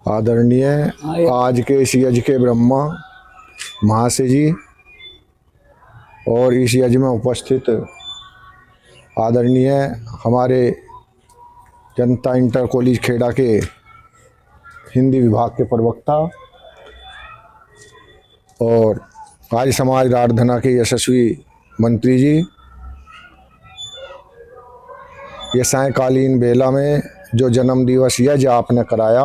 आदरणीय आज के इस यज्ञ के ब्रह्मा महाशय जी और इस यज्ञ में उपस्थित आदरणीय हमारे जनता इंटर कॉलेज खेड़ा के हिंदी विभाग के प्रवक्ता और आर्य समाज राजधना के यशस्वी मंत्री जी, ये सायंकालीन बेला में जो जन्म दिवस यज्ञ आपने कराया,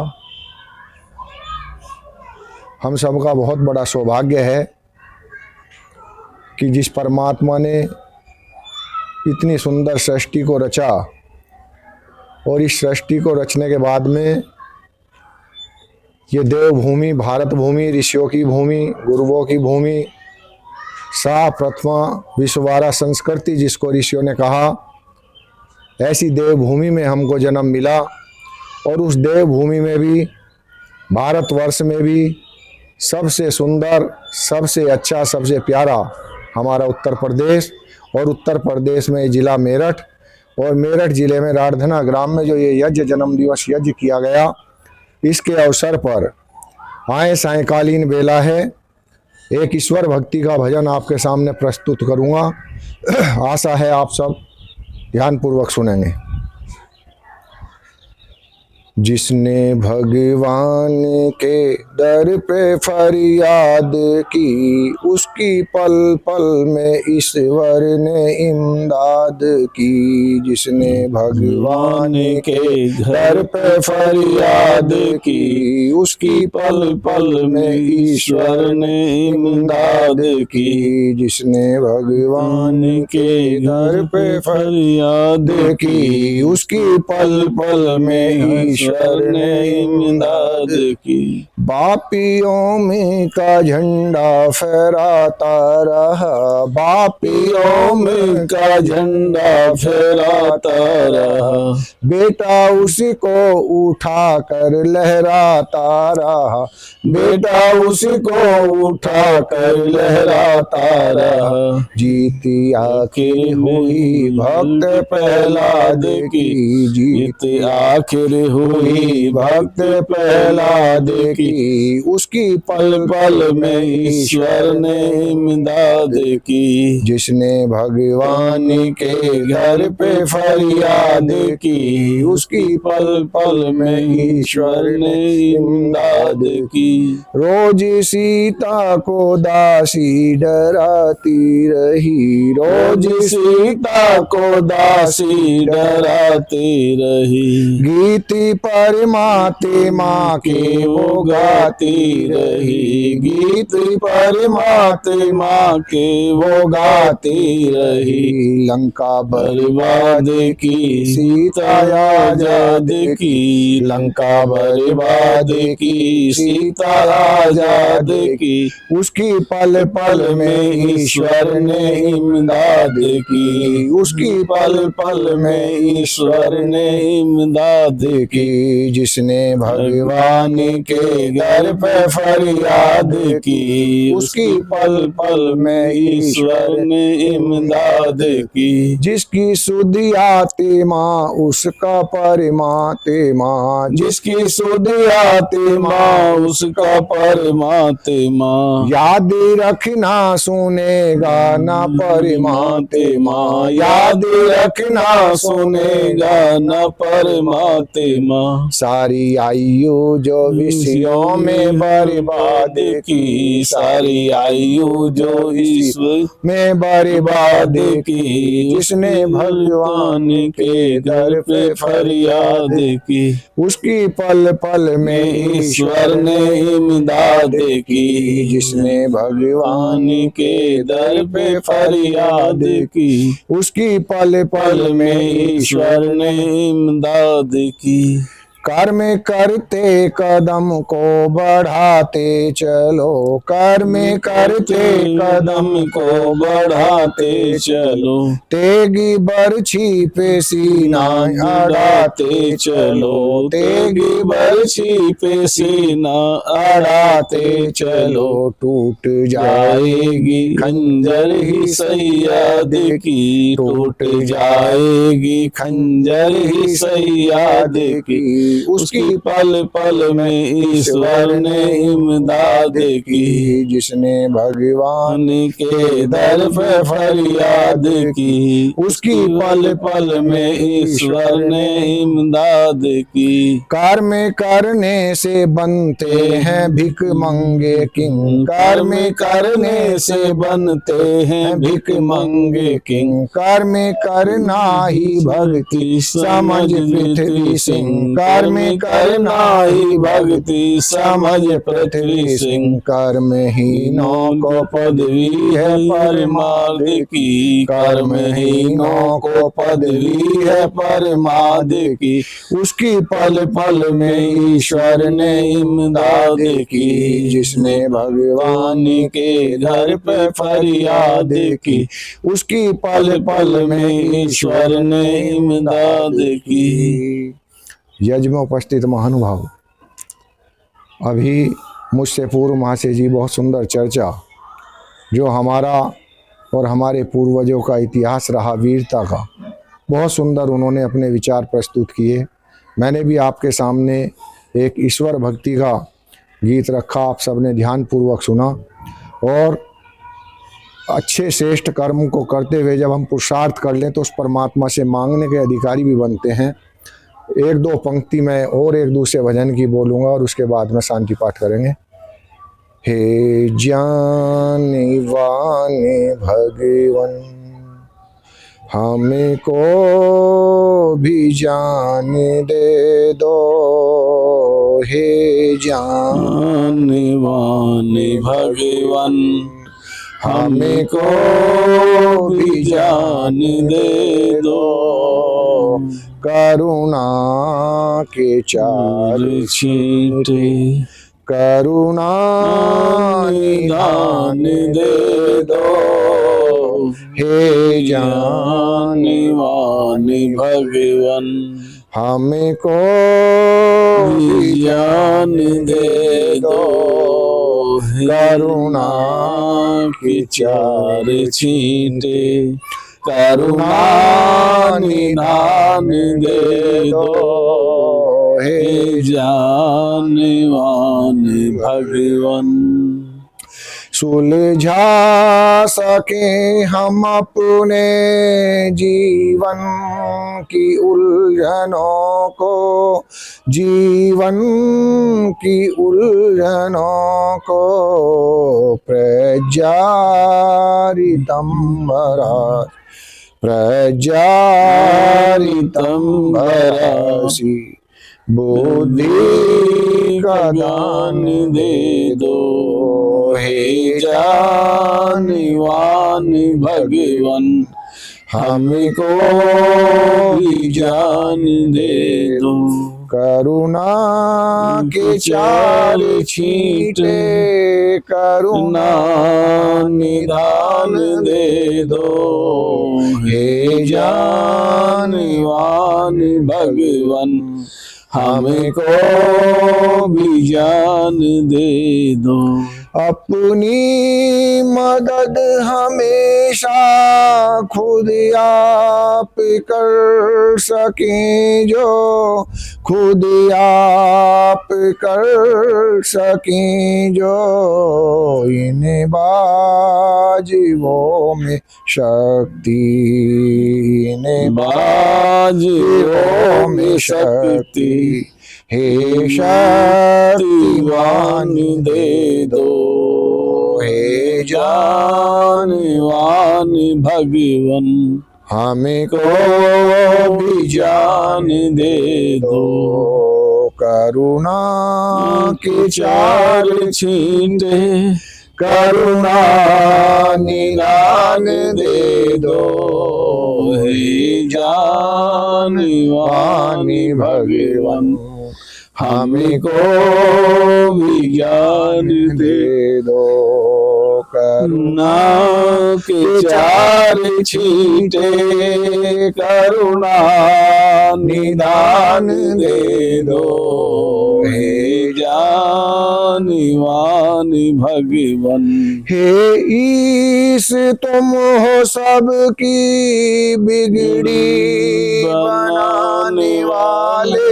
हम सबका बहुत बड़ा सौभाग्य है कि जिस परमात्मा ने इतनी सुंदर सृष्टि को रचा और इस सृष्टि को रचने के बाद में ये देवभूमि, भारत भूमि, ऋषियों की भूमि, गुरुओं की भूमि, सा प्रथमा विश्ववारा संस्कृति जिसको ऋषियों ने कहा, ऐसी देवभूमि में हमको जन्म मिला। और उस देवभूमि में भी, भारतवर्ष में भी सबसे सुंदर, सबसे अच्छा, सबसे प्यारा हमारा उत्तर प्रदेश, और उत्तर प्रदेश में ज़िला मेरठ, और मेरठ ज़िले में राजधना ग्राम में जो ये यज्ञ, जन्म दिवस यज्ञ किया गया, इसके अवसर पर आए सायंकालीन बेला है। एक ईश्वर भक्ति का भजन आपके सामने प्रस्तुत करूँगा। आशा है आप सब ध्यानपूर्वक सुनेंगे। जिसने भगवान के दर पे फरियाद की, उसकी पल पल में ईश्वर ने इमदाद की। जिसने भगवान के दर पे फरियाद की, उसकी पल पल में ईश्वर ने इमदाद की। जिसने भगवान के दर पे फरियाद की, उसकी पल पल में ईश्वर ने इमदाद की। बापियों में का झंडा फहराता रहा, बापियों में का झंडा फहराता रहा। बेटा उसको उठा कर लहराता रहा, बेटा उसको उठा कर लहराता रहा। जीती आखिर हुई भक्त प्रहलाद की, जीत आखिर हुई भक्त प्रहलाद की। उसकी पल पल में ईश्वर ने इमदाद की। जिसने भगवान के घर पे फरियाद की, उसकी पल पल में ईश्वर ने इमदाद की। रोज सीता को दासी डराती रही, रोज सीता को दासी डराती रही। गीति परमाते माँ के वो गाती रही, गीत परमाते माँ के वो गाती रही। लंका बर्बाद की, सीता आजाद की, लंका बर्बाद की, सीता आजाद की। उसकी पल पल में ईश्वर ने इमदाद की, उसकी पल पल में ईश्वर ने इमदाद की। जिसने भगवान के घर पे फरियाद की, उसकी पल पल में ईश्वर ने इमदाद की। जिसकी सुधि आती माँ उसका परमाते माँ, जिसकी सुधि आती माँ उसका परमाते माँ। याद रखना सुनेगा ना परमाते माँ, याद रखना सुनेगा ना परमाते माँ। सारी आयु जो विषयों में बर्बाद की, सारी आयु जो ईश्वर में बर्बाद की। जिसने भगवान के दर पे फरियाद की, उसकी पल पल में ईश्वर ने इमदाद की। जिसने भगवान के दर पे फरियाद की, उसकी पल पल में ईश्वर ने इमदाद की। कर्म करते कदम को बढ़ाते चलो, कर्म करते कदम को बढ़ाते चलो। तेगी बरछी पे सीना अड़ाते चलो, तेगी बरछी पे सीना अड़ाते चलो। टूट जाएगी खंजर ही सैयद की, टूट जाएगी खंजर ही सैयद की। उसकी पल पल में ईश्वर ने इमदाद की, जिसने भगवान के दर पे फरियाद की, उसकी पल पल में ईश्वर ने इमदाद की। कार में करने से बनते हैं भिख मंगे किंग, कार में करने से बनते हैं भिख मंगे किंग, कार में करना ही भक्ति समझ पृथ्वी सिंह, कार में करना ही भक्ति समझ पृथ्वी सिंह। कर में हीनों को पदवी है परमाद की, कर में हीनों को पदवी है परमाद की, उसकी पल पल में ईश्वर ने इमदाद की, जिसने भगवान के घर पे फरियाद की, उसकी पल पल में ईश्वर ने इमदाद की। यज्ञ में उपस्थित महानुभाव, अभी मुझसे पूर्व महाशय जी बहुत सुंदर चर्चा जो हमारा और हमारे पूर्वजों का इतिहास रहा वीरता का, बहुत सुंदर उन्होंने अपने विचार प्रस्तुत किए। मैंने भी आपके सामने एक ईश्वर भक्ति का गीत रखा, आप सबने ध्यानपूर्वक सुना। और अच्छे श्रेष्ठ कर्म को करते हुए जब हम पुरुषार्थ कर लें तो उस परमात्मा से मांगने के अधिकारी भी बनते हैं। एक दो पंक्ति मैं और एक दूसरे भजन की बोलूँगा और उसके बाद में शांति पाठ करेंगे। हे ज्ञानी वाणी भगवन, हमें को भी जान दे दो, हे ज्ञानी वाणी भगवन, हमें को भी जान दे दो, करुणा के चार छींटे, करुणा निदान दे दो, हे ज्ञानवानी भगवन, हमें को भी ज्ञान दे दो, करुणा की चार छींटे, करुणा निदान दे दो, हे ज्ञानवान भगवन। सुलझा सके हम अपने जीवन की उलझनों को, जीवन की उलझनों को, प्रज्ञारितंबरा प्रज्ञारितंबरासी, बुद्धि का ज्ञान दे दो, हे ज्ञानवान भगवन, हमको भी ज्ञान दे दो, करुणा के चार छींटे, करुणा निदान दे दो, हे ज्ञानवान भगवन, हमको भी ज्ञान दे दो। अपनी मदद हमेशा खुद आप कर सकें, जो खुद आप कर सकें, जो इन बाजुओं में शक्ति, इन बाजुओं में शक्ति, हे शक्तिवान दे दो, हे ज्ञानवान भगवन, हमें को भी ज्ञान दे दो, करुणा के चार छींटे, करुणा निदान दे दो, हे ज्ञानवान भगवन, हमें को भी ज्ञान दे दो, करुणा के चार छींटे, करुणा निदान दे दो, हे ज्ञानवान भगवन। हे ईश तुम हो सबकी बिगड़ी बनाने वाले,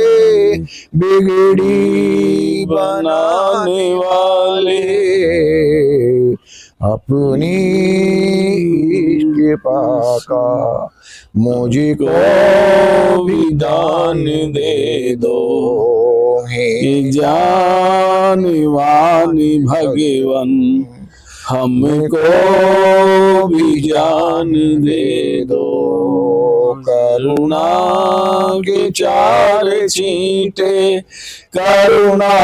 बिगड़ी बनाने वाले अपनी कृपा का मुझको भी दान दे दो हे कि जानवान भगवन हमको भी जान दे दो। करुणा के चार छींटे करुणा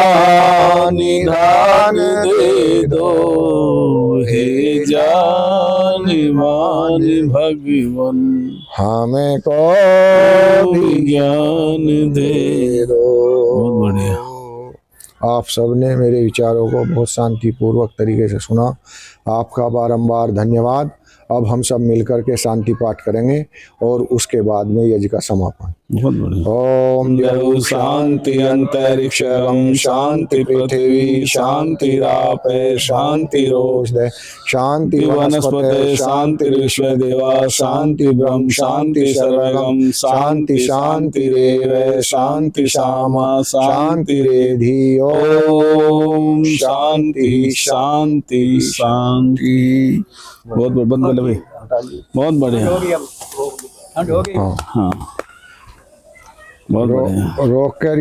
निधान दे दो हे जानवान भगवन हमें को भी ज्ञान दे दो। बहुत बढ़िया। आप सबने मेरे विचारों को बहुत शांतिपूर्वक तरीके से सुना। आपका बारंबार धन्यवाद। अब हम सब मिलकर के शांति पाठ करेंगे और उसके बाद में यज्ञ का समापन। बहुत बढ़िया। ओम द्यौ शांति अंतरिक्षं शांति पृथ्वी शांति रापे शांति रोषधे शांति वनस्पते शांति विश्व देवा शांति ब्रह्म शांति सर्वगम शांति शांति रेव शांति श्यामा शांति रेधि। ओम शांति शांति शांति। बहुत बढ़िया भाई, बहुत बढ़िया। हाँ, बहुत बढ़िया। रोक कर